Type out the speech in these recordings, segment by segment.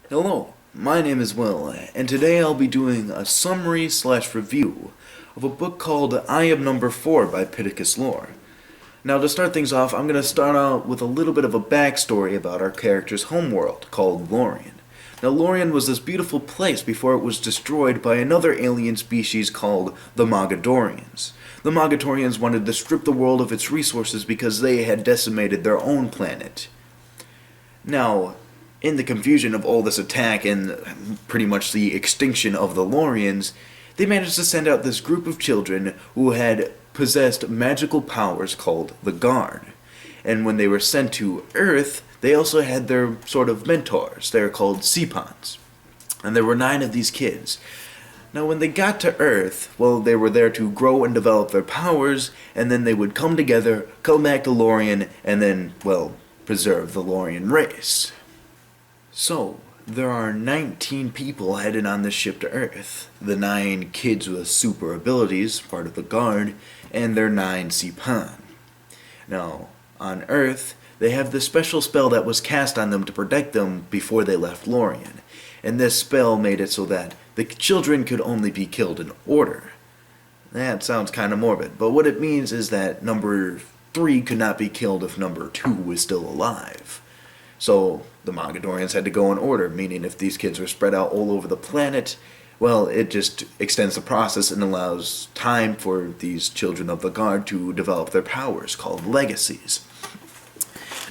Hello, my name is Will, and today I'll be doing a summary slash review of a book called I Am Number 4 by Pittacus Lore. Now, to start things off, I'm going to start out with a little bit of a backstory about our character's homeworld called Lorien. Now, Lorien was this beautiful place before it was destroyed by another alien species called the Mogadorians. The Mogadorians wanted to strip the world of its resources because they had decimated their own planet. Now, in the confusion of all this attack and pretty much the extinction of the Lorians, they managed to send out this group of children who had possessed magical powers called the Guard. And when they were sent to Earth, they also had their sort of mentors. They were called Seapons. And there were 9 of these kids. Now, when they got to Earth, well, they were there to grow and develop their powers, and then they would come together, come back to Lorien, and then, well, preserve the Lorien race. So, there are 19 people headed on this ship to Earth. The 9 kids with super abilities, part of the Guard, and their 9 Seapon. Now, on Earth, they have this special spell that was cast on them to protect them before they left Lorien. And this spell made it so that the children could only be killed in order. That sounds kind of morbid, but what it means is that number 3 could not be killed if number 2 was still alive. So the Mogadorians had to go in order, meaning if these kids were spread out all over the planet, well, it just extends the process and allows time for these children of the Guard to develop their powers, called legacies.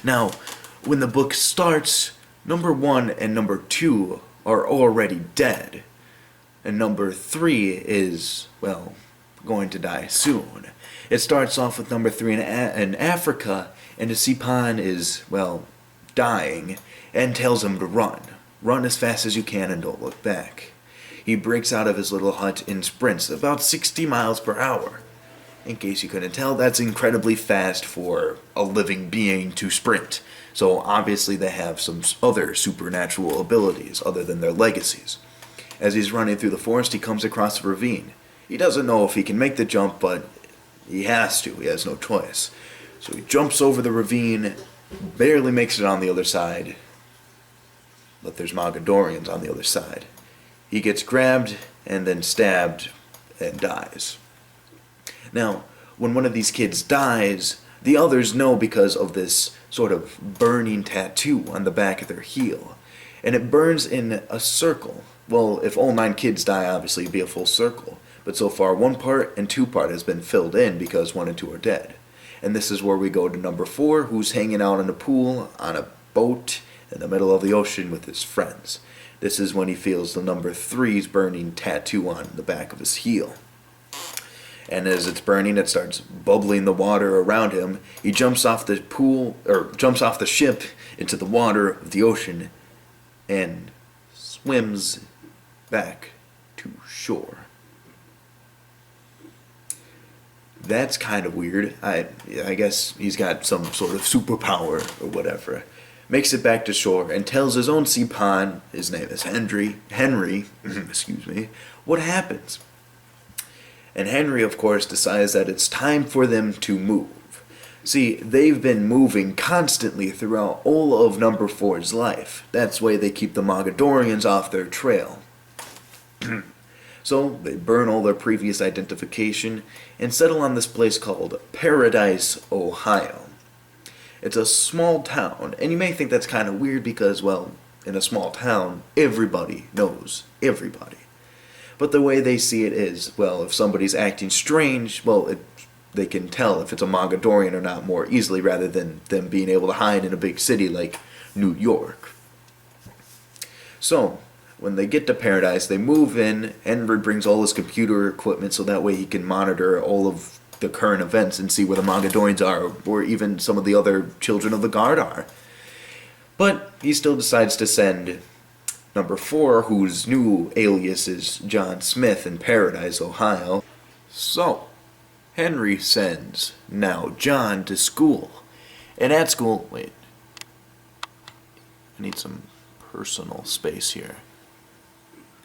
Now, when the book starts, number 1 and number 2 are already dead, and number 3 is, well, going to die soon. It starts off with number 3 in Africa, and the Seapon is, well, dying, and tells him to run. Run as fast as you can and don't look back. He breaks out of his little hut in sprints, about 60 miles per hour. In case you couldn't tell, that's incredibly fast for a living being to sprint. So obviously they have some other supernatural abilities other than their legacies. As he's running through the forest, he comes across a ravine. He doesn't know if he can make the jump, but he has to. He has no choice. So he jumps over the ravine, barely makes it on the other side, but there's Mogadorians on the other side. He gets grabbed and then stabbed and dies. Now, when one of these kids dies, the others know because of this sort of burning tattoo on the back of their heel. And it burns in a circle. Well, if all 9 kids die, obviously it'd be a full circle. But so far, 1 part and 2 part has been filled in because 1 and 2 are dead. And this is where we go to number 4, who's hanging out in a pool on a boat in the middle of the ocean with his friends. This is when he feels the number 3's burning tattoo on the back of his heel. And as it's burning, it starts bubbling the water around him. He jumps off the pool, or jumps off the ship into the water of the ocean and swims back to shore. That's kind of weird. I guess he's got some sort of superpower or whatever. Makes it back to shore and tells his own Seapon, his name is Henry, excuse me, what happens. And Henry, of course, decides that it's time for them to move. See, they've been moving constantly throughout all of number 4's life. That's why they keep the Mogadorians off their trail. So they burn all their previous identification and settle on this place called Paradise, Ohio. It's a small town, and you may think that's kind of weird because, well, in a small town, everybody knows everybody. But the way they see it is, well, if somebody's acting strange, well, they can tell if it's a Mogadorian or not more easily rather than them being able to hide in a big city like New York. So, when they get to Paradise, they move in. Henry brings all his computer equipment so that way he can monitor all of the current events and see where the Mogadorians are, or even some of the other children of the Guard are. But he still decides to send number 4, whose new alias is John Smith in Paradise, Ohio. So, Henry sends now John to school. And at school, wait, I need some personal space here.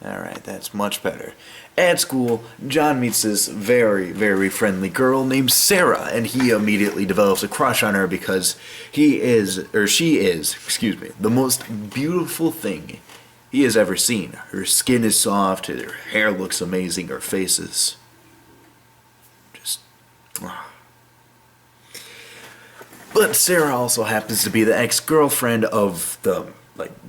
Alright, that's much better. At school, John meets this very, very friendly girl named Sarah, and he immediately develops a crush on her because she is, the most beautiful thing he has ever seen. Her skin is soft, her hair looks amazing, her face is just... But Sarah also happens to be the ex-girlfriend of the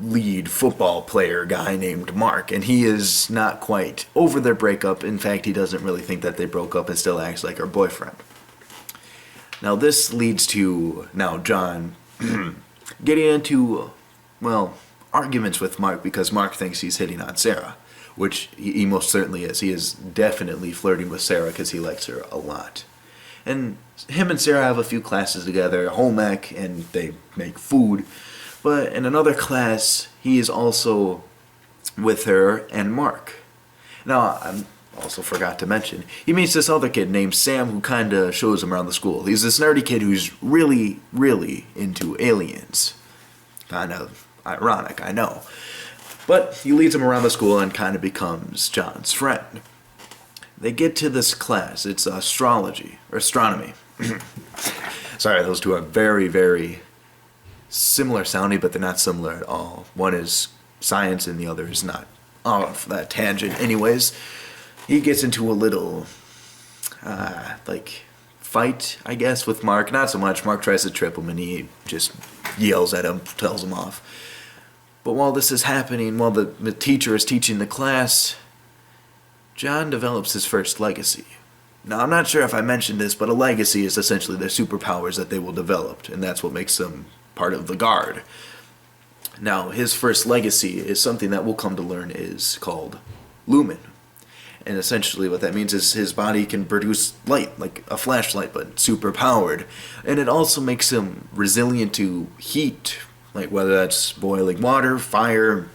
lead football player guy named Mark, and he is not quite over their breakup. In fact, he doesn't really think that they broke up and still acts like her boyfriend. Now this leads to John getting into, well, arguments with Mark because Mark thinks he's hitting on Sarah, which he most certainly is. He is definitely flirting with Sarah because he likes her a lot. And him and Sarah have a few classes together, home ec, and they make food. But in another class, he is also with her and Mark. Now, I also forgot to mention, he meets this other kid named Sam who kind of shows him around the school. He's this nerdy kid who's really, really into aliens. Kind of ironic, I know. But he leads him around the school and kind of becomes John's friend. They get to this class. It's astrology, or astronomy. Sorry, those two are very, very similar sounding, but they're not similar at all. One is science and the other is not. Off that tangent. Anyways, he gets into a little, fight, I guess, with Mark. Not so much. Mark tries to trip him and he just yells at him, tells him off. But while this is happening, while the teacher is teaching the class, John develops his first legacy. Now, I'm not sure if I mentioned this, but a legacy is essentially their superpowers that they will develop, and that's what makes them part of the Guard. Now, his first legacy is something that we'll come to learn is called Lumen. And essentially what that means is his body can produce light, like a flashlight, but super powered. And it also makes him resilient to heat, like whether that's boiling water, fire,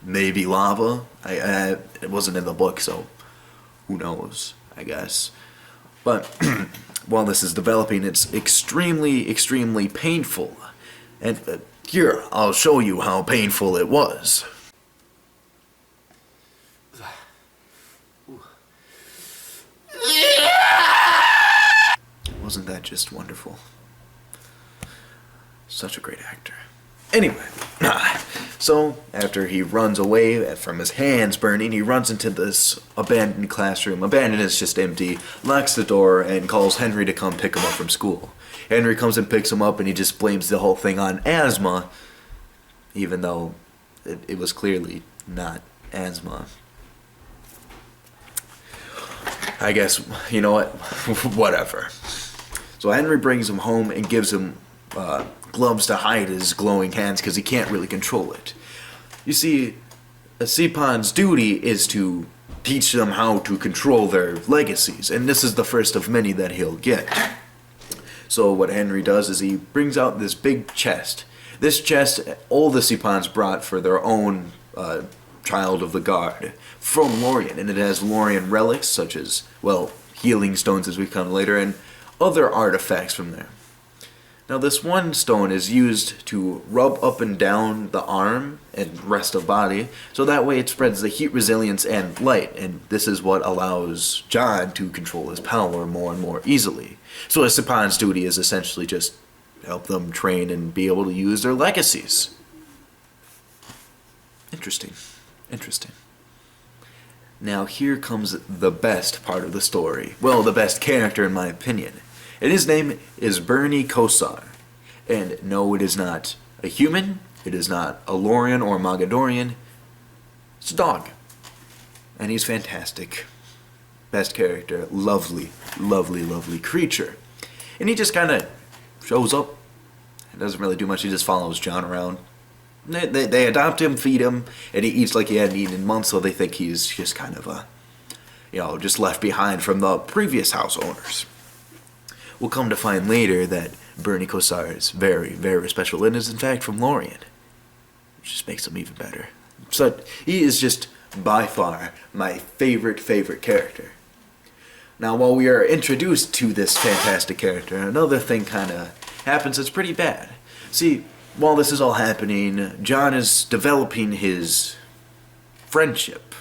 maybe lava. It wasn't in the book, so who knows, I guess. But while this is developing, it's extremely, extremely painful. And here, I'll show you how painful it was. Wasn't that just wonderful? Such a great actor. Anyway, so after he runs away from his hands burning, he runs into this abandoned classroom. Abandoned is just empty, locks the door, and calls Henry to come pick him up from school. Henry comes and picks him up, and he just blames the whole thing on asthma, even though it was clearly not asthma. I guess, you know what? Whatever. So Henry brings him home and gives him gloves to hide his glowing hands because he can't really control it. You see, a Sipan's duty is to teach them how to control their legacies, and this is the first of many that he'll get. So what Henry does is he brings out this big chest. This chest, all the Sipans brought for their own child of the Guard from Lorien, and it has Lorien relics such as, well, healing stones as we come later, and other artifacts from there. Now this one stone is used to rub up and down the arm and rest of body, so that way it spreads the heat resilience and light, and this is what allows John to control his power more and more easily. So a Sipan's duty is essentially just help them train and be able to use their legacies. Interesting. Interesting. Now here comes the best part of the story. Well, the best character in my opinion. And his name is Bernie Kosar. And no, it is not a human, it is not a Lorien or Mogadorian, it's a dog. And he's fantastic. Best character, lovely, lovely, lovely creature. And he just kind of shows up. He doesn't really do much, he just follows John around. They adopt him, feed him, and he eats like he hadn't eaten in months, so they think he's just kind of just left behind from the previous house owners. We'll come to find later that Bernie Kosar is very, very special and is in fact from Lorien, which just makes him even better. So he is just by far my favorite character. Now while we are introduced to this fantastic character, another thing kind of happens that's pretty bad. See, while this is all happening, John is developing his friendship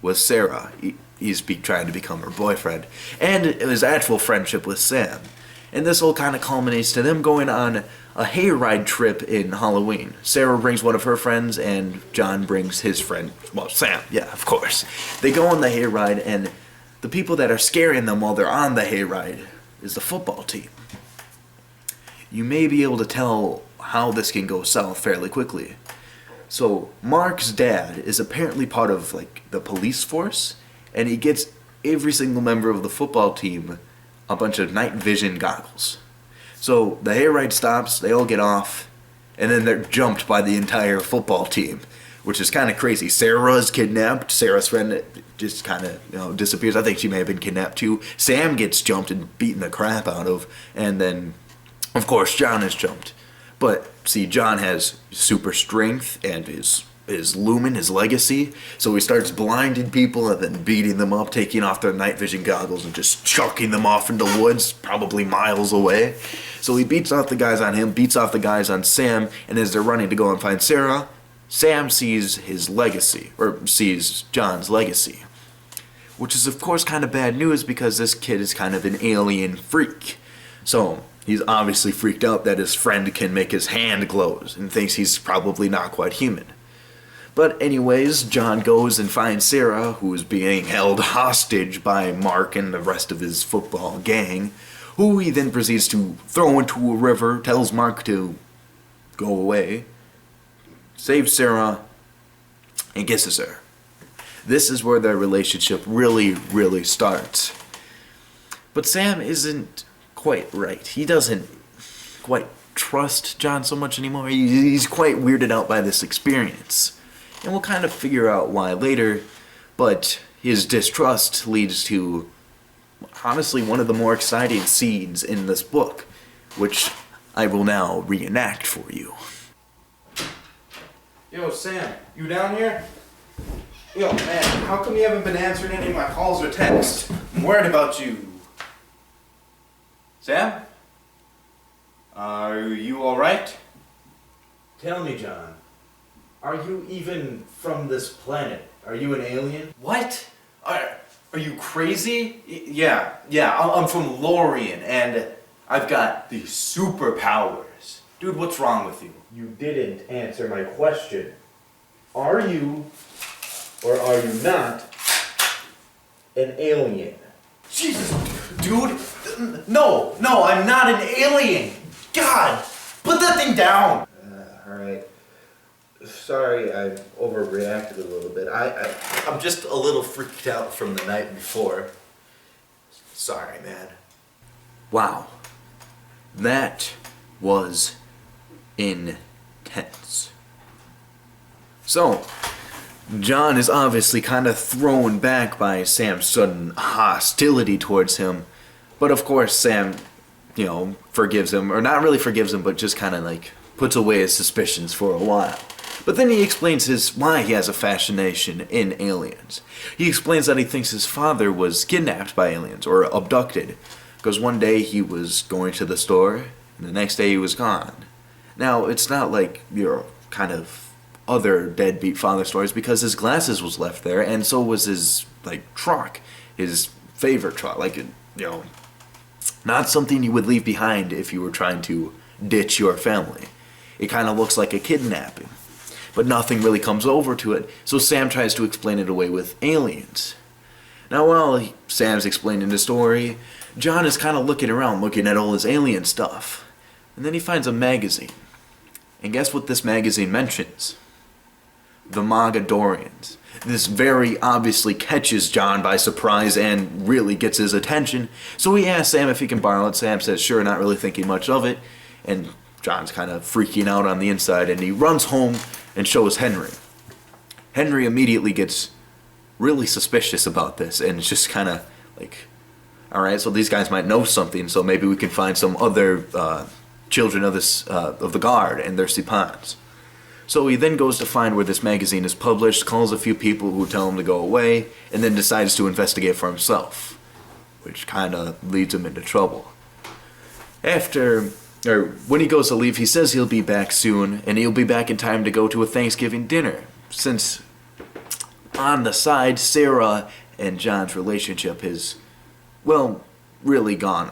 with Sarah. He's trying to become her boyfriend, and his actual friendship with Sam. And this all kind of culminates to them going on a hayride trip in Halloween. Sarah brings one of her friends, and John brings his friend, well, Sam, yeah, of course. They go on the hayride, and the people that are scaring them while they're on the hayride is the football team. You may be able to tell how this can go south fairly quickly. So, Mark's dad is apparently part of, like, the police force, and he gets every single member of the football team a bunch of night vision goggles. So, the hayride stops, they all get off, and then they're jumped by the entire football team, which is kind of crazy. Sarah's kidnapped. Sarah's friend just kind of, disappears. I think she may have been kidnapped too. Sam gets jumped and beaten the crap out of, and then, of course, John is jumped. But, see, John has super strength and his lumen, his legacy, so he starts blinding people and then beating them up, taking off their night vision goggles and just chucking them off into the woods, probably miles away. So he beats off the guys on him, beats off the guys on Sam, and as they're running to go and find Sarah, Sam sees his legacy, or sees John's legacy. Which is, of course, kind of bad news because this kid is kind of an alien freak. So, he's obviously freaked out that his friend can make his hand glows and thinks he's probably not quite human. But anyways, John goes and finds Sarah, who is being held hostage by Mark and the rest of his football gang, who he then proceeds to throw into a river, tells Mark to go away, saves Sarah, and kisses her. This is where their relationship really, really starts. But Sam isn't quite right. He doesn't quite trust John so much anymore. He's quite weirded out by this experience. And we'll kind of figure out why later, but his distrust leads to, honestly, one of the more exciting scenes in this book, which I will now reenact for you. Yo, Sam, you down here? Yo, man, how come you haven't been answering any of my calls or texts? I'm worried about you. Sam? Are you alright? Tell me, John, are you even from this planet? Are you an alien? What? Are you crazy? Yeah, I'm from Lorien, and I've got these superpowers. Dude, what's wrong with you? You didn't answer my question. Are you, or are you not, an alien? Jesus, dude. No, I'm not an alien. God, put that thing down. Alright. Sorry, I overreacted a little bit. I'm just a little freaked out from the night before. Sorry, man. Wow. That was intense. So, John is obviously kind of thrown back by Sam's sudden hostility towards him. But of course, Sam, forgives him, or not really forgives him, but just kind of like puts away his suspicions for a while. But then he explains why he has a fascination in aliens. He explains that he thinks his father was kidnapped by aliens, or abducted, because one day he was going to the store, and the next day he was gone. Now, it's not like your kind of other deadbeat father stories, because his glasses was left there, and so was his, truck, his favorite truck, not something you would leave behind if you were trying to ditch your family. It kind of looks like a kidnapping. But nothing really comes over to it, so Sam tries to explain it away with aliens. Now while Sam's explaining the story, John is kind of looking around, looking at all his alien stuff. And then he finds a magazine. And guess what this magazine mentions? The Mogadorians. This very obviously catches John by surprise and really gets his attention, so he asks Sam if he can borrow it. Sam says sure, not really thinking much of it, and John's kind of freaking out on the inside, and he runs home and shows Henry. Henry immediately gets really suspicious about this, and it's just kind of like, alright, so these guys might know something, so maybe we can find some other children of the guard and their Sipans. So he then goes to find where this magazine is published, calls a few people who tell him to go away, and then decides to investigate for himself, which kind of leads him into trouble. When he goes to leave, he says he'll be back soon, and he'll be back in time to go to a Thanksgiving dinner, since on the side, Sarah and John's relationship has, really gone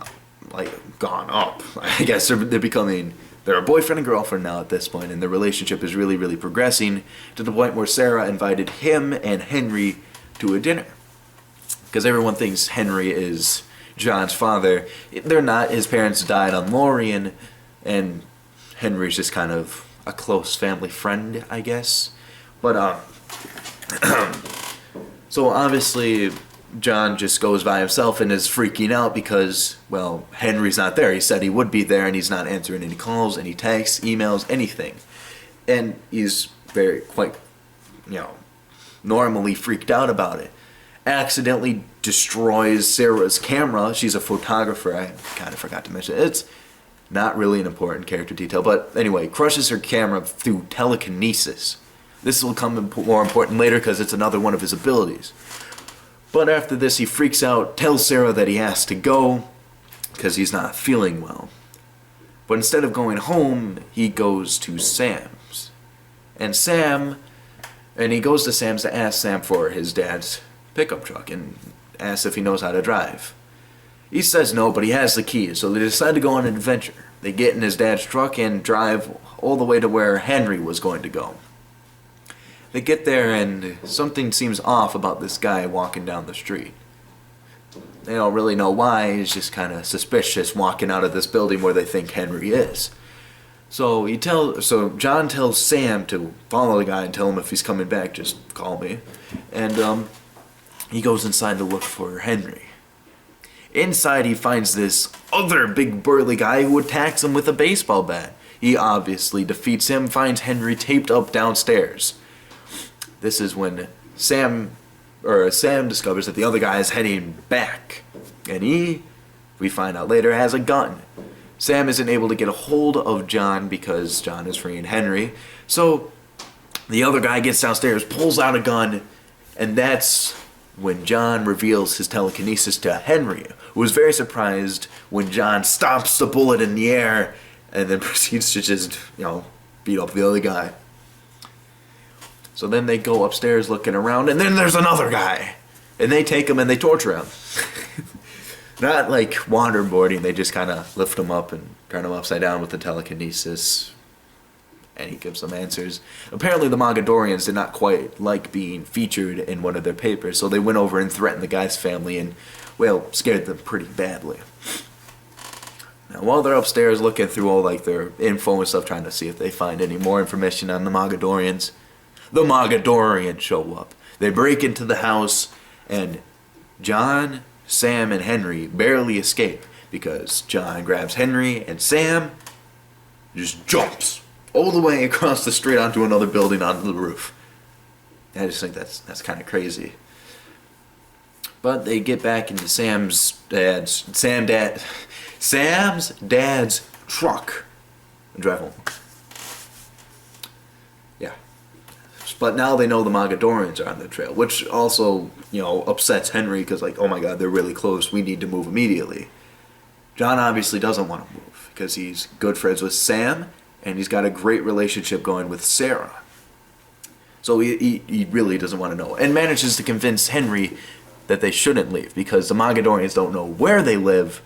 up. I guess they're becoming they're a boyfriend and girlfriend now at this point, and their relationship is really, really progressing to the point where Sarah invited him and Henry to a dinner. Because everyone thinks Henry is John's father. They're not. His parents died on Lorien, and Henry's just kind of a close family friend, I guess. But, so obviously John just goes by himself and is freaking out because, well, Henry's not there. He said he would be there, and he's not answering any calls, any texts, emails, anything. And he's quite, normally freaked out about it. Accidentally destroys Sarah's camera. She's a photographer. I kind of forgot to mention it. It's not really an important character detail, but anyway, crushes her camera through telekinesis. This will come more important later because it's another one of his abilities. But after this, he freaks out, tells Sarah that he has to go because he's not feeling well. But instead of going home, he goes to Sam's. And he goes to Sam's to ask Sam for his dad's pickup truck and asks if he knows how to drive. He says no, but he has the keys, so they decide to go on an adventure. They get in his dad's truck and drive all the way to where Henry was going to go. They get there and something seems off about this guy walking down the street. They don't really know why, he's just kind of suspicious walking out of this building where they think Henry is. So John tells Sam to follow the guy and tell him if he's coming back, just call me. And he goes inside to look for Henry. Inside he finds this other big burly guy who attacks him with a baseball bat. He obviously defeats him, finds Henry taped up downstairs. This is when Sam discovers that the other guy is heading back. And we find out later, has a gun. Sam isn't able to get a hold of John because John is freeing Henry. So the other guy gets downstairs, pulls out a gun, and that's when John reveals his telekinesis to Henry, who is very surprised when John stops the bullet in the air and then proceeds to just, beat up the other guy. So then they go upstairs looking around, and then there's another guy. And they take him and they torture him. Not like waterboarding, they just kind of lift him up and turn him upside down with the telekinesis. And he gives them answers. Apparently the Mogadorians did not quite like being featured in one of their papers, so they went over and threatened the guy's family and, well, scared them pretty badly. Now, while they're upstairs looking through all their info and stuff, trying to see if they find any more information on the Mogadorians, the Mogadorians show up. They break into the house, and John, Sam, and Henry barely escape because John grabs Henry, and Sam just jumps all the way across the street onto another building onto the roof. I just think that's kind of crazy. But they get back into Sam's dad's truck and drive home. Yeah. But now they know the Mogadorians are on the trail, which also, upsets Henry because, oh my god, they're really close. We need to move immediately. John obviously doesn't want to move because he's good friends with Sam, and he's got a great relationship going with Sarah. So he really doesn't want to know. And manages to convince Henry that they shouldn't leave because the Mogadorians don't know where they live.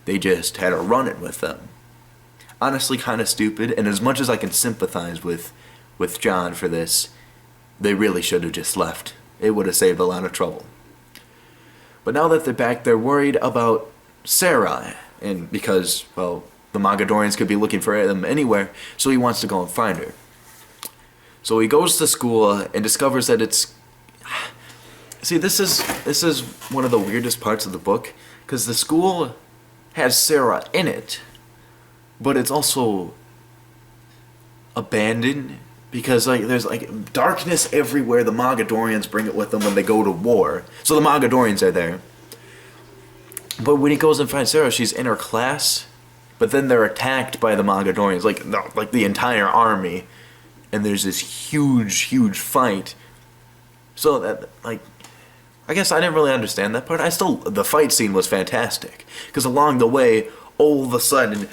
They just had a run-in with them. Honestly, kind of stupid. And as much as I can sympathize with John for this, they really should have just left. It would have saved a lot of trouble. But now that they're back, they're worried about Sarah. And because, well, the Mogadorians could be looking for them anywhere, so he wants to go and find her. So he goes to school and discovers that it's... See, this is one of the weirdest parts of the book, because the school has Sarah in it, but it's also abandoned, because there's darkness everywhere. The Mogadorians bring it with them when they go to war, so the Mogadorians are there. But when he goes and finds Sarah, she's in her class, but then they're attacked by the Mogadorians, like the entire army, and there's this huge fight. So that, I guess I didn't really understand that part. The fight scene was fantastic, because along the way, all of a sudden,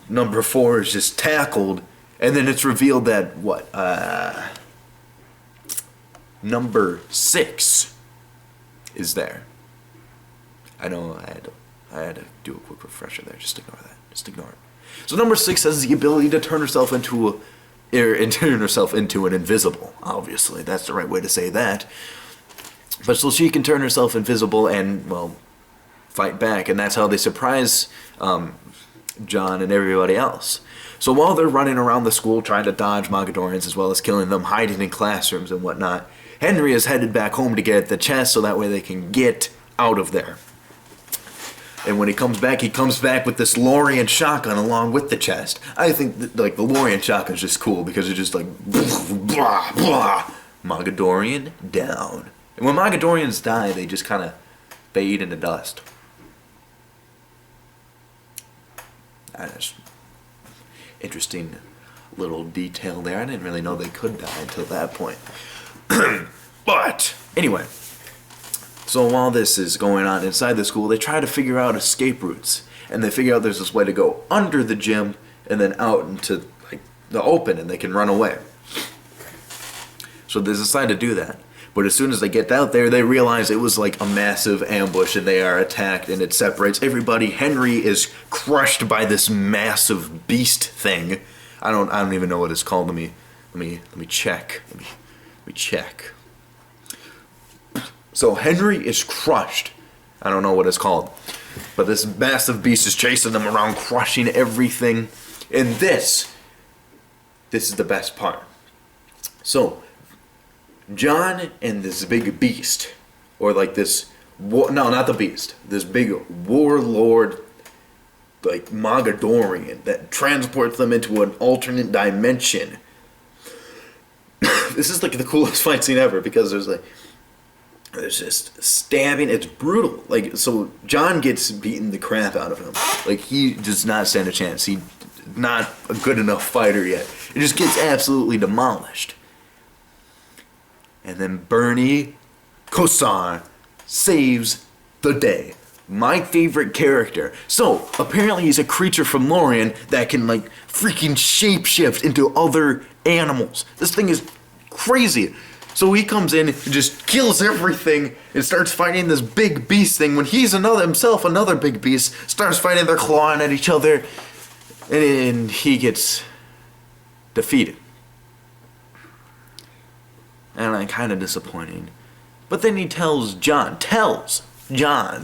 number 4 is just tackled, and then it's revealed that, number 6 is there. I know I had to do a quick refresher there. Just ignore that. Just ignore it. So number 6 has the ability to turn herself into an invisible. Obviously, that's the right way to say that. But so she can turn herself invisible and, well, fight back, and that's how they surprise John and everybody else. So while they're running around the school trying to dodge Mogadorians as well as killing them, hiding in classrooms and whatnot, Henry is headed back home to get the chest so that way they can get out of there. And when he comes back with this Lorien shotgun along with the chest. I think that, like, the Lorien shotgun is just cool because it's just like blah blah, Mogadorian down. And when Mogadorians die, they just kind of fade into dust. That's interesting little detail there. I didn't really know they could die until that point. But anyway. So while this is going on inside the school, they try to figure out escape routes. And they figure out there's this way to go under the gym and then out into, like, the open, and they can run away. So they decide to do that. But as soon as they get out there, they realize it was like a massive ambush and they are attacked and it separates everybody. Henry is crushed by this massive beast thing. I don't even know what it's called. Let me check. Let me check. So Henry is crushed. I don't know what it's called. But this massive beast is chasing them around, crushing everything. And this is the best part. So, John and this big beast, or like this, no, not the beast, this big warlord, like Mogadorian, that transports them into an alternate dimension. This is like the coolest fight scene ever because there's just stabbing. It's brutal. Like, so John gets beaten the crap out of him. Like, he does not stand a chance. He's not a good enough fighter yet. He just gets absolutely demolished. And then Bernie Kosar saves the day. My favorite character. So, apparently he's a creature from Lorien that can, like, freaking shapeshift into other animals. This thing is crazy. So he comes in and just kills everything and starts fighting this big beast thing when he's himself another big beast, starts fighting, they're clawing at each other, and he gets defeated. And I'm kind of disappointing. But then he tells John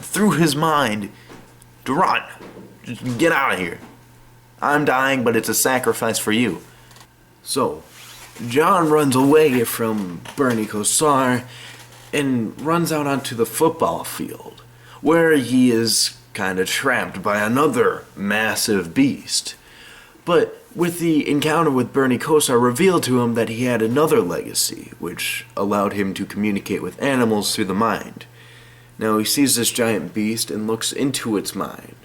through his mind to run. Just get out of here. I'm dying, but it's a sacrifice for you. So, John runs away from Bernie Kosar and runs out onto the football field, where he is kind of trapped by another massive beast. But with the encounter with Bernie Kosar revealed to him that he had another legacy, which allowed him to communicate with animals through the mind. Now he sees this giant beast and looks into its mind,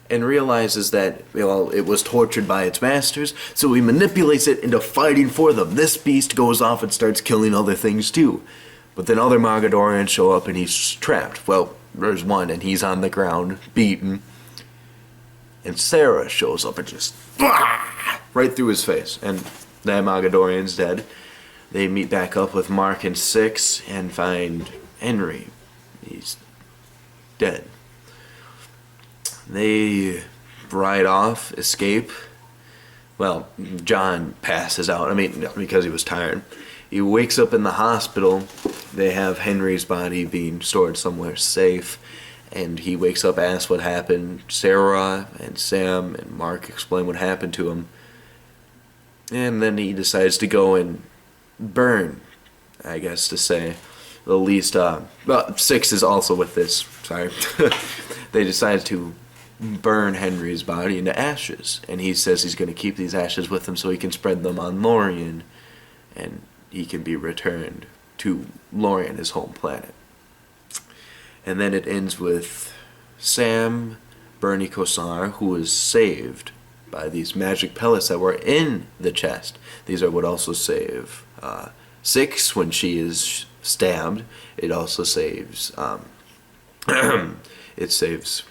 and realizes that, well, it was tortured by its masters, so he manipulates it into fighting for them. This beast goes off and starts killing other things too. But then other Mogadorians show up and he's trapped. Well, there's one and he's on the ground, beaten. And Sarah shows up and just right through his face. And that Mogadorian's dead. They meet back up with Mark and Six and find Henry. He's dead. They ride off, escape. Well, John passes out. I mean, because he was tired. He wakes up in the hospital. They have Henry's body being stored somewhere safe. And he wakes up, asks what happened. Sarah and Sam and Mark explain what happened to him. And then he decides to go and burn, I guess to say. The least, well, Six is also with this. Sorry. They decide to burn Henry's body into ashes, and he says he's going to keep these ashes with him so he can spread them on Lorien, and he can be returned to Lorien, his home planet. And then it ends with Sam, Bernie Kosar, who is saved by these magic pellets that were in the chest. These are what also save Six when she is stabbed. It also saves it saves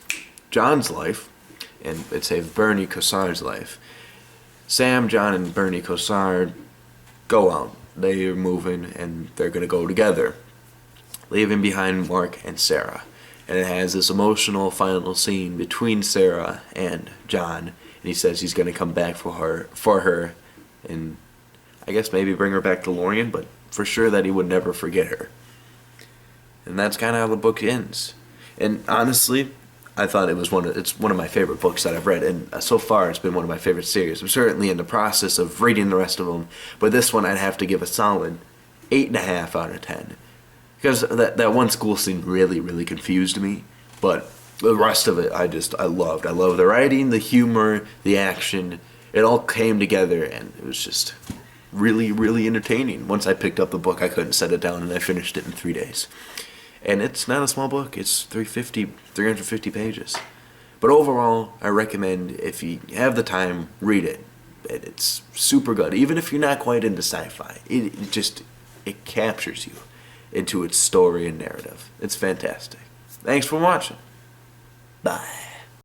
John's life, and it saved Bernie Kosar's life. Sam, John, and Bernie Kosar go out. They are moving, and they're going to go together, leaving behind Mark and Sarah. And it has this emotional final scene between Sarah and John and he says he's going to come back for her, and I guess maybe bring her back to Lorien, but for sure that he would never forget her. And that's kind of how the book ends. And honestly, I thought it's one of my favorite books that I've read, and so far it's been one of my favorite series. I'm certainly in the process of reading the rest of them, but this one I'd have to give a solid 8.5 out of 10. Because that one school scene really, really confused me, but the rest of it I loved. I love the writing, the humor, the action. It all came together, and it was just really, really entertaining. Once I picked up the book, I couldn't set it down, and I finished it in 3 days. And it's not a small book. It's 350 pages. But overall, I recommend, if you have the time, read it. It's super good. Even if you're not quite into sci-fi, it captures you into its story and narrative. It's fantastic. Thanks for watching. Bye.